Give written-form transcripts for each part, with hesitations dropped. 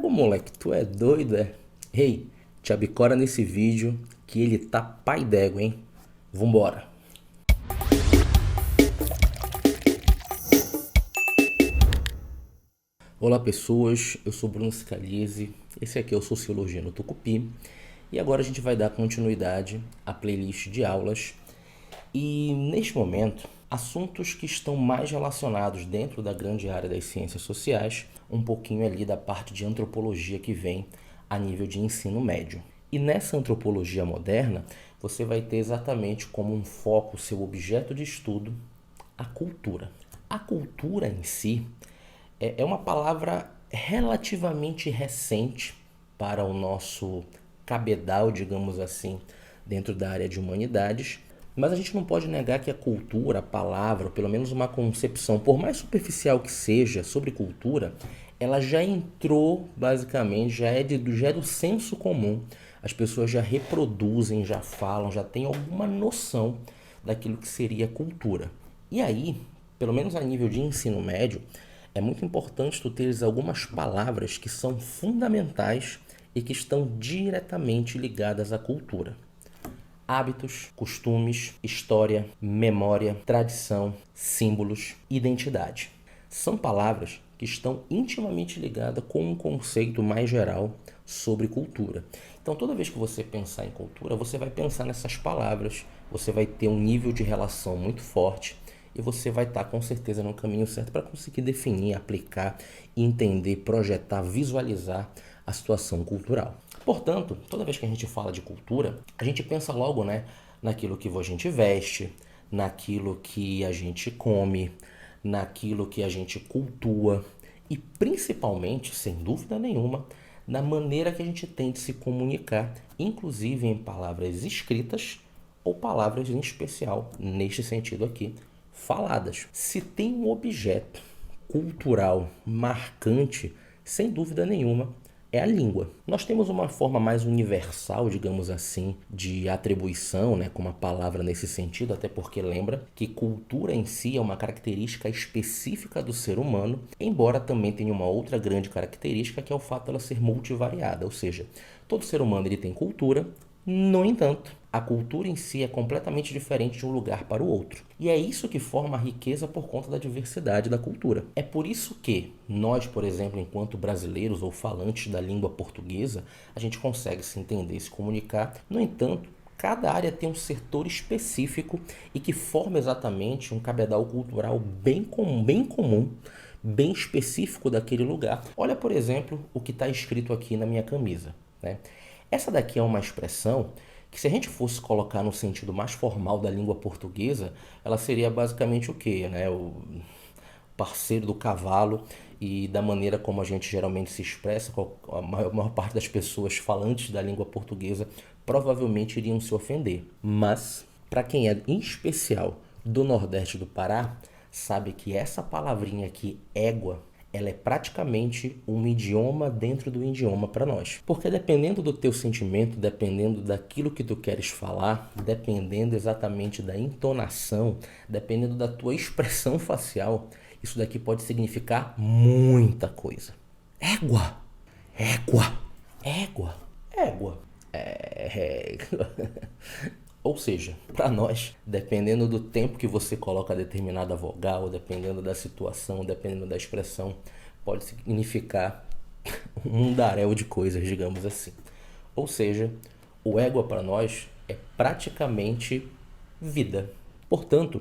Moleque, tu é doido, é? Ei, te abicora nesse vídeo que ele tá pai d'égua, hein? Vambora. Olá pessoas, eu sou Bruno Scalise, esse aqui é o Sociologia no Tucupi e agora a gente vai dar continuidade à playlist de aulas e neste momento assuntos que estão mais relacionados dentro da grande área das ciências sociais, um pouquinho ali da parte de antropologia que vem a nível de ensino médio. E nessa antropologia moderna, você vai ter exatamente como um foco, seu objeto de estudo, a cultura. A cultura em si é uma palavra relativamente recente para o nosso cabedal, digamos assim, dentro da área de humanidades, mas a gente não pode negar que a cultura, a palavra, ou pelo menos uma concepção, por mais superficial que seja, sobre cultura, ela já entrou, basicamente, já é do senso comum. As pessoas já reproduzem, já falam, já têm alguma noção daquilo que seria cultura. E aí, pelo menos a nível de ensino médio, é muito importante tu teres algumas palavras que são fundamentais e que estão diretamente ligadas à cultura. Hábitos, costumes, história, memória, tradição, símbolos, identidade. São palavras que estão intimamente ligadas com um conceito mais geral sobre cultura. Então, toda vez que você pensar em cultura, você vai pensar nessas palavras, você vai ter um nível de relação muito forte e você vai estar com certeza no caminho certo para conseguir definir, aplicar, entender, projetar, visualizar a situação cultural. Portanto, toda vez que a gente fala de cultura, a gente pensa logo, naquilo que a gente veste, naquilo que a gente come, naquilo que a gente cultua e principalmente, sem dúvida nenhuma, na maneira que a gente tem de se comunicar, inclusive em palavras escritas ou palavras em especial, neste sentido aqui, faladas. Se tem um objeto cultural marcante, sem dúvida nenhuma, é a língua. Nós temos uma forma mais universal, digamos assim, de atribuição, com uma palavra nesse sentido, até porque lembra que cultura em si é uma característica específica do ser humano, embora também tenha uma outra grande característica, que é o fato dela ser multivariada, ou seja, todo ser humano ele tem cultura. No entanto, a cultura em si é completamente diferente de um lugar para o outro. E é isso que forma a riqueza por conta da diversidade da cultura. É por isso que nós, por exemplo, enquanto brasileiros ou falantes da língua portuguesa, a gente consegue se entender e se comunicar. No entanto, cada área tem um setor específico e que forma exatamente um cabedal cultural bem comum, bem específico daquele lugar. Olha, por exemplo, o que está escrito aqui na minha camisa, Essa daqui é uma expressão que, se a gente fosse colocar no sentido mais formal da língua portuguesa, ela seria basicamente o quê? O parceiro do cavalo, e da maneira como a gente geralmente se expressa, a maior parte das pessoas falantes da língua portuguesa provavelmente iriam se ofender. Mas, para quem é em especial do Nordeste do Pará, sabe que essa palavrinha aqui, égua, ela é praticamente um idioma dentro do idioma para nós. Porque dependendo do teu sentimento, dependendo daquilo que tu queres falar, dependendo exatamente da entonação, dependendo da tua expressão facial, isso daqui pode significar muita coisa. Égua, égua, égua, égua. Ou seja, para nós, dependendo do tempo que você coloca determinada vogal, dependendo da situação, dependendo da expressão, pode significar um mundaréu de coisas, digamos assim. Ou seja, o égua para nós é praticamente vida. Portanto,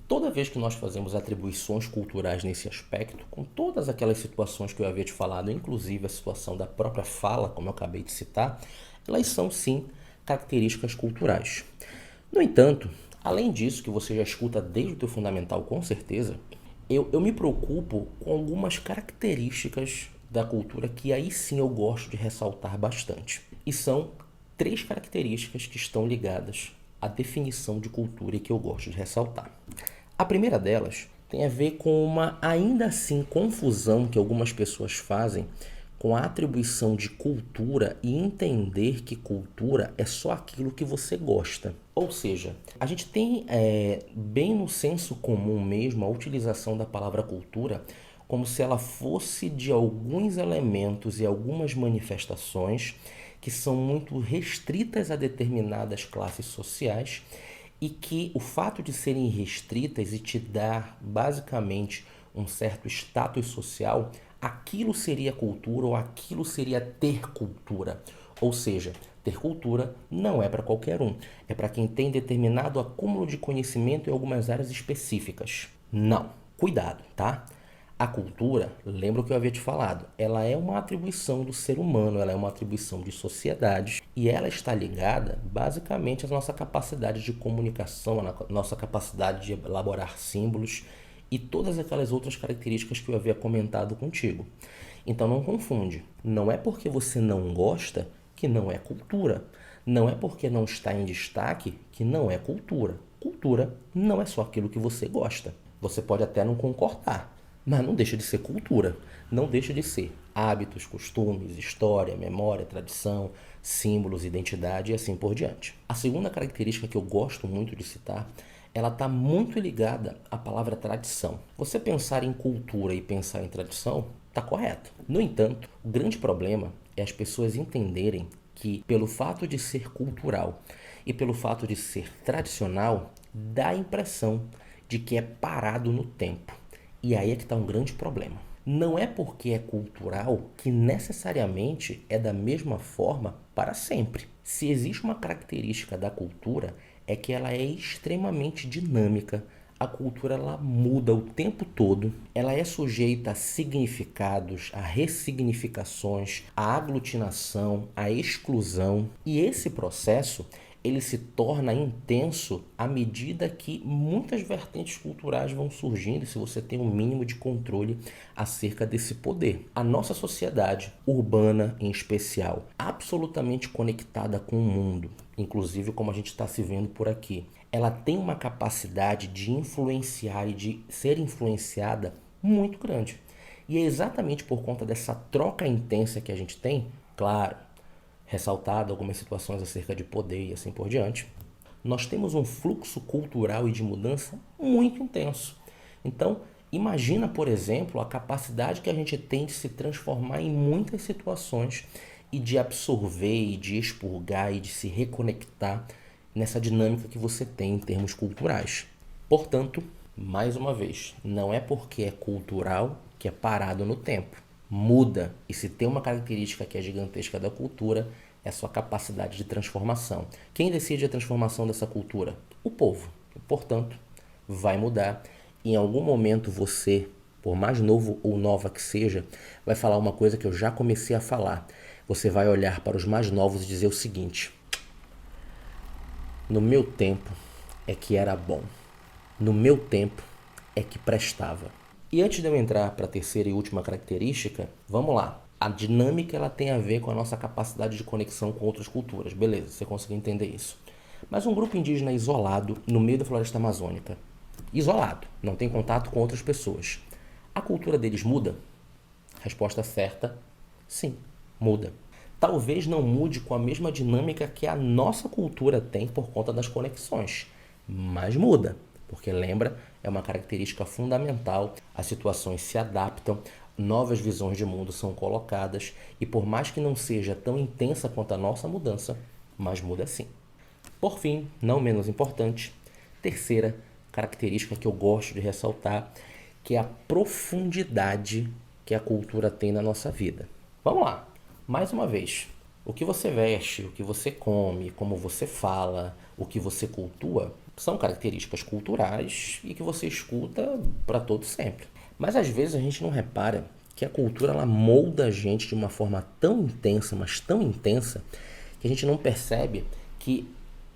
toda vez que nós fazemos atribuições culturais nesse aspecto, com todas aquelas situações que eu havia te falado, inclusive a situação da própria fala, como eu acabei de citar, elas são sim características culturais. No entanto, além disso, que você já escuta desde o teu fundamental com certeza, eu me preocupo com algumas características da cultura que aí sim eu gosto de ressaltar bastante. E são 3 características que estão ligadas à definição de cultura e que eu gosto de ressaltar. A primeira delas tem a ver com uma, ainda assim, confusão que algumas pessoas fazem com a atribuição de cultura e entender que cultura é só aquilo que você gosta. Ou seja, a gente tem bem no senso comum mesmo a utilização da palavra cultura como se ela fosse de alguns elementos e algumas manifestações que são muito restritas a determinadas classes sociais e que o fato de serem restritas e te dar basicamente um certo status social, aquilo seria cultura ou aquilo seria ter cultura. Ou seja, ter cultura não é para qualquer um, é para quem tem determinado acúmulo de conhecimento em algumas áreas específicas. Não, cuidado, tá? A cultura, lembra o que eu havia te falado, ela é uma atribuição do ser humano, ela é uma atribuição de sociedades e ela está ligada basicamente à nossa capacidade de comunicação, à nossa capacidade de elaborar símbolos e todas aquelas outras características que eu havia comentado contigo. Então não confunde, não é porque você não gosta que não é cultura, não é porque não está em destaque que não é cultura. Cultura não é só aquilo que você gosta. Você pode até não concordar, mas não deixa de ser cultura, não deixa de ser hábitos, costumes, história, memória, tradição, símbolos, identidade e assim por diante. A segunda característica que eu gosto muito de citar, ela está muito ligada à palavra tradição. Você pensar em cultura e pensar em tradição, está correto. No entanto, o grande problema é as pessoas entenderem que pelo fato de ser cultural e pelo fato de ser tradicional, dá a impressão de que é parado no tempo. E aí é que está um grande problema. Não é porque é cultural que necessariamente é da mesma forma para sempre. Se existe uma característica da cultura, é que ela é extremamente dinâmica. A cultura ela muda o tempo todo, ela é sujeita a significados, a ressignificações, a aglutinação, a exclusão. E esse processo ele se torna intenso à medida que muitas vertentes culturais vão surgindo, se você tem um mínimo de controle acerca desse poder. A nossa sociedade urbana, em especial, absolutamente conectada com o mundo, inclusive como a gente está se vendo por aqui, ela tem uma capacidade de influenciar e de ser influenciada muito grande. E é exatamente por conta dessa troca intensa que a gente tem, claro, ressaltado algumas situações acerca de poder e assim por diante, nós temos um fluxo cultural e de mudança muito intenso. Então, imagina, por exemplo, a capacidade que a gente tem de se transformar em muitas situações e de absorver e de expurgar e de se reconectar nessa dinâmica que você tem em termos culturais. Portanto, mais uma vez, não é porque é cultural que é parado no tempo. Muda, e se tem uma característica que é gigantesca da cultura, é a sua capacidade de transformação. Quem decide a transformação dessa cultura? O povo. Portanto, vai mudar. Em algum momento você, por mais novo ou nova que seja, vai falar uma coisa que eu já comecei a falar. Você vai olhar para os mais novos e dizer o seguinte: no meu tempo é que era bom. No meu tempo é que prestava. E antes de eu entrar para a terceira e última característica, vamos lá. A dinâmica ela tem a ver com a nossa capacidade de conexão com outras culturas. Beleza, você conseguiu entender isso. Mas um grupo indígena isolado no meio da floresta amazônica, isolado, não tem contato com outras pessoas, a cultura deles muda? Resposta certa, sim, muda. Talvez não mude com a mesma dinâmica que a nossa cultura tem por conta das conexões, mas muda. Porque lembra, é uma característica fundamental, as situações se adaptam, novas visões de mundo são colocadas e por mais que não seja tão intensa quanto a nossa mudança, mas muda sim. Por fim, não menos importante, terceira característica que eu gosto de ressaltar, que é a profundidade que a cultura tem na nossa vida. Vamos lá, mais uma vez. O que você veste, o que você come, como você fala, o que você cultua, são características culturais e que você escuta para todo sempre. Mas às vezes a gente não repara que a cultura ela molda a gente de uma forma tão intensa, mas tão intensa, que a gente não percebe que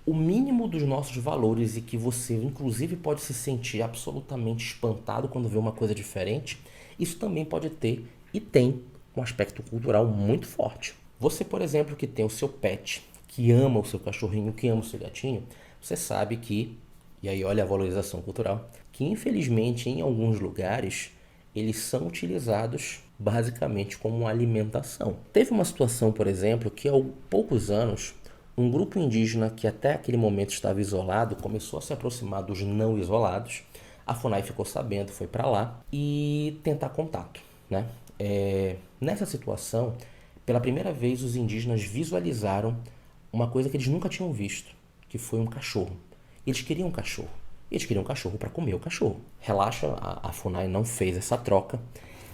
o mínimo dos nossos valores e que você inclusive pode se sentir absolutamente espantado quando vê uma coisa diferente, isso também pode ter e tem um aspecto cultural muito forte. Você, por exemplo, que tem o seu pet, que ama o seu cachorrinho, que ama o seu gatinho, você sabe que, e aí olha a valorização cultural, que infelizmente em alguns lugares eles são utilizados basicamente como alimentação. Teve uma situação, por exemplo, que há poucos anos, um grupo indígena que até aquele momento estava isolado começou a se aproximar dos não isolados, A FUNAI ficou sabendo, foi para lá e tentar contato, né? Nessa situação, pela primeira vez os indígenas visualizaram uma coisa que eles nunca tinham visto, que foi um cachorro. Eles queriam um cachorro. Eles queriam um cachorro para comer o cachorro. Relaxa, a FUNAI não fez essa troca,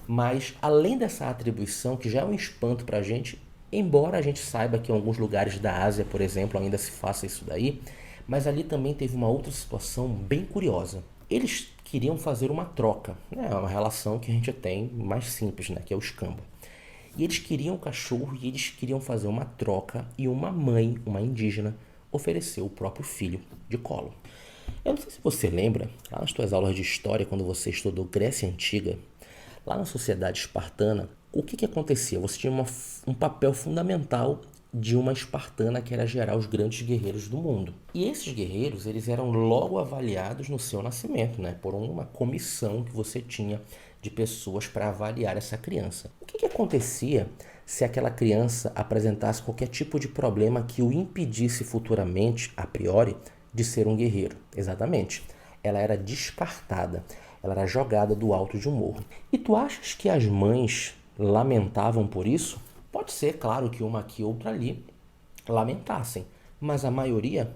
mas além dessa atribuição, que já é um espanto para a gente, embora a gente saiba que em alguns lugares da Ásia, por exemplo, ainda se faça isso daí, mas ali também teve uma outra situação bem curiosa. Eles queriam fazer uma troca, né? Uma relação que a gente tem mais simples, né? Que é o escambo. E eles queriam o cachorro e eles queriam fazer uma troca e uma mãe, uma indígena, ofereceu o próprio filho de colo. Eu não sei se você lembra, lá nas suas aulas de história, quando você estudou Grécia Antiga, lá na sociedade espartana, o que acontecia? Você tinha um papel fundamental de uma espartana que era gerar os grandes guerreiros do mundo. E esses guerreiros, eles eram logo avaliados no seu nascimento, né? Por uma comissão que você tinha de pessoas para avaliar essa criança. O que acontecia se aquela criança apresentasse qualquer tipo de problema que o impedisse futuramente, a priori, de ser um guerreiro? Exatamente. Ela era descartada. Ela era jogada do alto de um morro. E tu achas que as mães lamentavam por isso? Pode ser, claro, que uma aqui ou outra ali lamentassem, mas a maioria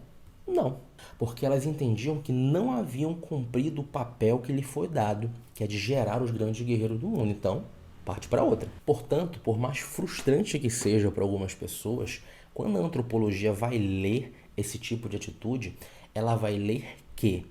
não, porque elas entendiam que não haviam cumprido o papel que lhe foi dado, que é de gerar os grandes guerreiros do mundo. Então, parte para outra. Portanto, por mais frustrante que seja para algumas pessoas, quando a antropologia vai ler esse tipo de atitude, ela vai ler que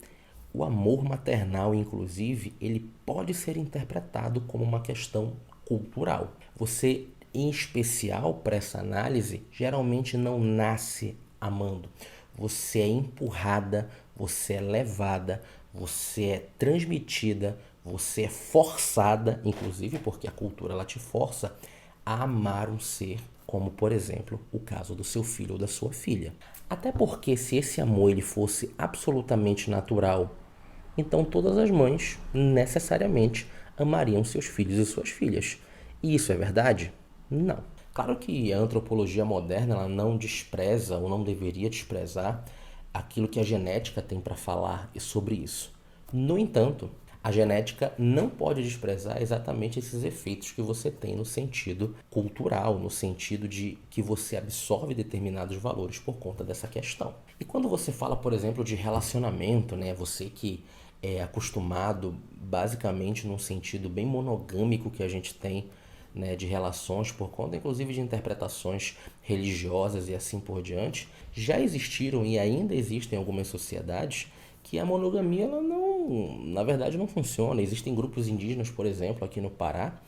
o amor maternal, inclusive, ele pode ser interpretado como uma questão cultural. Você, em especial para essa análise, geralmente não nasce amando. Você é empurrada, você é levada, você é transmitida, você é forçada, inclusive porque a cultura ela te força a amar um ser, como por exemplo o caso do seu filho ou da sua filha. Até porque se esse amor ele fosse absolutamente natural, então todas as mães necessariamente amariam seus filhos e suas filhas. E isso é verdade? Não. Claro que a antropologia moderna ela não despreza ou não deveria desprezar aquilo que a genética tem para falar sobre isso. No entanto, a genética não pode desprezar exatamente esses efeitos que você tem no sentido cultural, no sentido de que você absorve determinados valores por conta dessa questão. E quando você fala, por exemplo, de relacionamento, né, você que é acostumado basicamente num sentido bem monogâmico que a gente tem, né, de relações por conta inclusive de interpretações religiosas e assim por diante, já existiram e ainda existem algumas sociedades que a monogamia ela não, na verdade não funciona. Existem grupos indígenas, por exemplo, aqui no Pará,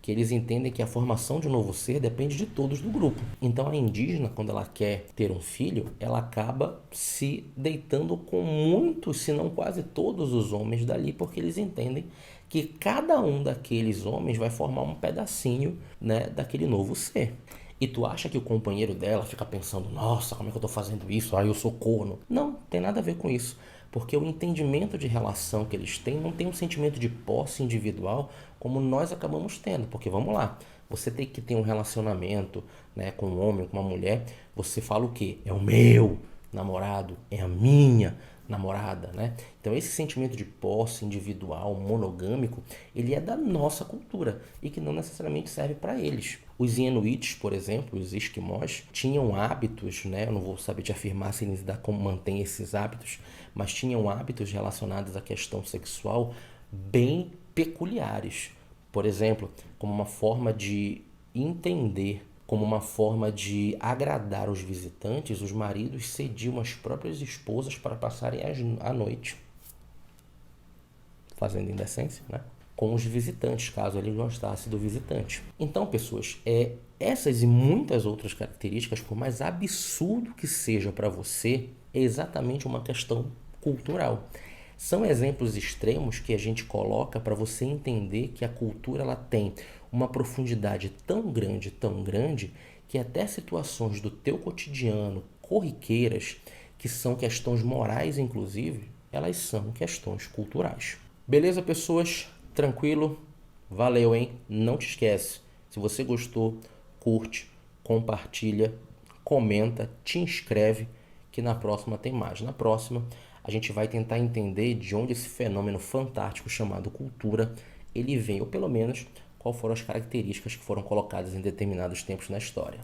que eles entendem que a formação de um novo ser depende de todos do grupo. Então a indígena, quando ela quer ter um filho, ela acaba se deitando com muitos, se não quase todos os homens dali, porque eles entendem que cada um daqueles homens vai formar um pedacinho, né, daquele novo ser. E tu acha que o companheiro dela fica pensando, nossa, como é que eu tô fazendo isso? Ah, eu sou corno. Não, tem nada a ver com isso. Porque o entendimento de relação que eles têm não tem um sentimento de posse individual como nós acabamos tendo. Porque vamos lá, você tem que ter um relacionamento, né, com um homem, com uma mulher, você fala o quê? É o meu namorado, é a minha namorada, né? Então esse sentimento de posse individual, monogâmico, ele é da nossa cultura e que não necessariamente serve para eles. Os Inuits, por exemplo, os esquimós, tinham hábitos, né? Eu não vou saber te afirmar se eles ainda mantêm esses hábitos, mas tinham hábitos relacionados à questão sexual bem peculiares. Por exemplo, como uma forma de entender, como uma forma de agradar os visitantes, os maridos cediam as próprias esposas para passarem a noite, fazendo indecência, né, com os visitantes, caso ele gostasse do visitante. Então, pessoas, essas e muitas outras características, por mais absurdo que seja para você, é exatamente uma questão cultural. São exemplos extremos que a gente coloca para você entender que a cultura ela tem uma profundidade tão grande, que até situações do teu cotidiano, corriqueiras, que são questões morais inclusive, elas são questões culturais. Beleza, pessoas? Tranquilo? Valeu, hein? Não te esquece, se você gostou, curte, compartilha, comenta, te inscreve, que na próxima tem mais. Na próxima a gente vai tentar entender de onde esse fenômeno fantástico chamado cultura, ele vem, ou pelo menos, quais foram as características que foram colocadas em determinados tempos na história.